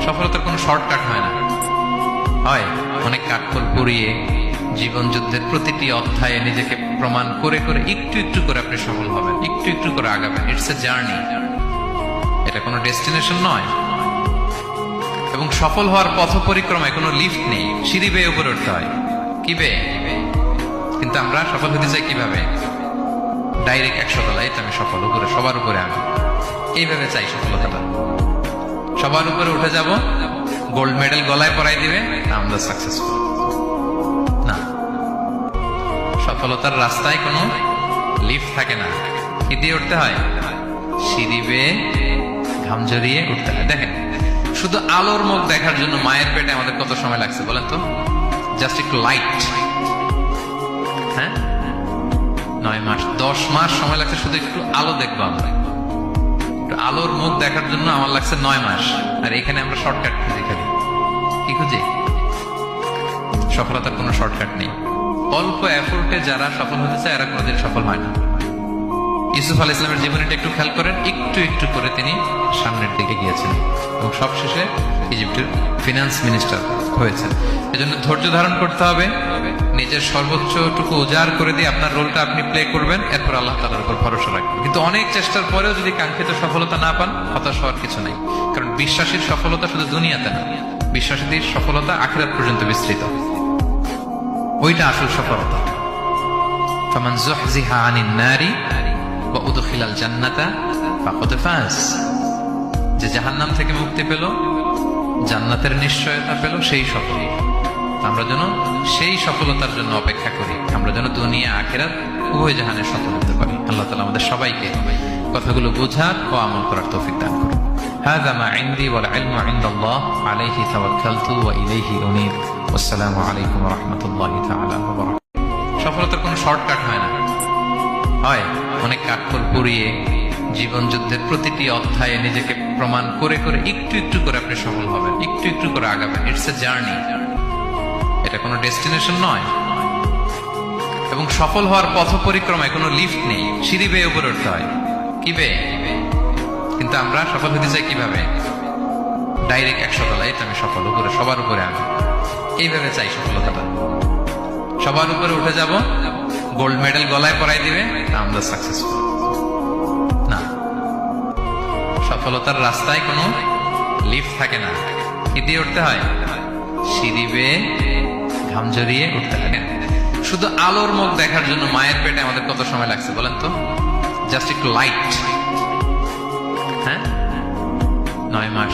সফলতার কোনো শর্টকাট হয় না, হয় অনেক কাঠখড় পুড়িয়ে জীবন যুদ্ধের প্রতিটি অধ্যায়ে নিজেকে প্রমাণ করে করে একটু একটু করে আপনি সফল হবেন, একটু একটু করে আগাবেন। ইটস এ জার্নি, এটা কোনো ডেস্টিনেশন নয়। এবং সফল হওয়ার পথ পরিক্রমায় কোনো লিফট নেই, সিঁড়ি বেয়ে উপরে উঠতে হয়। কি বেয়ে? কিন্তু আমরা সফল হতে চাই কিভাবে? ডাইরেক্ট 100 তলায় আমি সফল, উপরে সবার উপরে আমি, এইভাবে চাই সফলতাটা। সবার উপরে উঠে যাব, গোল্ড মেডেল গলায় পরাই দিবে, আমরা সাকসেসফুল না। সফলতার রাস্তায় কোনো লিফট থাকে না, কি দিয়ে উঠতে হয়? সিঁড়ি বেয়ে ঘাম জড়িয়ে উঠতে হয়। দেখেন, শুধু আলোর মুখ দেখার জন্য মায়ের পেটে আমাদের কত সময় লাগছে বলেন তো? জাস্ট একটু লাইট, হ্যাঁ 9 মাস 10 মাস সময় লাগছে শুধু একটু আলো দেখবো আমরা। একটু আলোর মুখ দেখার জন্য আমার লাগছে 9 মাস। আর এখানে আমরা শর্টকাট খুঁজি, খালি কি খুঁজি? সফলতার কোনো শর্টকাট নেই। অল্প এফোর্টে যারা সফল হতে চায় এরা কোনোদিন সফল হয় না। ইউসুফ আলাইহিস সালামের জীবনীটা একটু খেয়াল করেন, একটু একটু করে তিনি সামনের দিকে গিয়েছেন এবং সবশেষে ইজিপ্টের ফিনান্স মিনিস্টার হয়েছেন। এজন্য ধৈর্য ধারণ করতে হবে, নিজের সর্বোচ্চটুকু উজাড় করে দিয়ে আপনার রোলটা আপনি প্লে করবেন, এরপর আল্লাহ তাআলার উপর ভরসা রাখবেন। কিন্তু অনেক চেষ্টার পরেও যদি কাঙ্ক্ষিত সফলতা না পান, হতাশ হওয়ার কিছু নাই। কারণ বিশ্বাসীর সফলতা শুধু দুনিয়াতে না, বিশ্বাসীদের সফলতা আখিরাত পর্যন্ত বিস্তৃত। ওইটা আসল সফলতা। ফামান যুহজিহা আনিন নারি ওয়া উদখিলাল জান্নাতা ফাকাদ ফাজ। যে জাহান্নাম থেকে মুক্তি পেল, জান্নাতের নিশ্চয়তা পেল, সেই সফল। আমরা যেন সেই সফলতার জন্য অপেক্ষা করি, আমরা যেন দুনিয়া আখিরাত উভয় জাহানে সফল হতে পারি। আল্লাহ তাআলা আমাদের সবাইকে কথাগুলো বোঝার ও আমল করার তৌফিক দান করুন। হাযা মা ইনদি ওয়াল ইলমু ইনদাল্লাহ আলাইহি তাওয়াক্কালতু ওয়া ইলাইহি উনীব। আসসালামু আলাইকুম ওয়া রাহমাতুল্লাহি তাআলা ওয়া বারাকাতুহু। সফলতার কোনো শর্টকাট হয় না, হয় অনেক কাঠখড় পুড়িয়ে জীবন যুদ্ধের প্রতিটি অধ্যায়ে নিজেকে প্রমাণ করে করে একটু একটু করে আপনি সফল হবেন, একটু একটু করে আগাবেন। ইটস এ জার্নি, এটা কোনো ডেস্টিনেশন নয়। এবং সফল হওয়ার পথ পরিক্রমায় কোনো লিফট নেই, সিঁড়ি বেয়ে উপরে উঠতে হয়। কি বেয়ে? কিন্তু আমরা সফল হতে চাই কিভাবে? ডাইরেক্ট 100 তলায় আমি সফল, উপরে সবার উপরে আমি, এইভাবে চাই সফলতাটা। সবার উপরে উঠে যাব, গোল্ড মেডেল গলায় পরাই দিবে, আমরা সাকসেসফুল না। সফলতার রাস্তায় কোনো লিফট থাকে না, কি দিয়ে উঠতে হয়? সিঁড়ি বেয়ে ঘাম জড়িয়ে উঠতে হয়। শুধু আলোর মুখ দেখার জন্য মায়ের পেটে আমাদের কত সময় লাগছে বলেন তো? জাস্ট একটু লাইট, হ্যাঁ 9 মাস।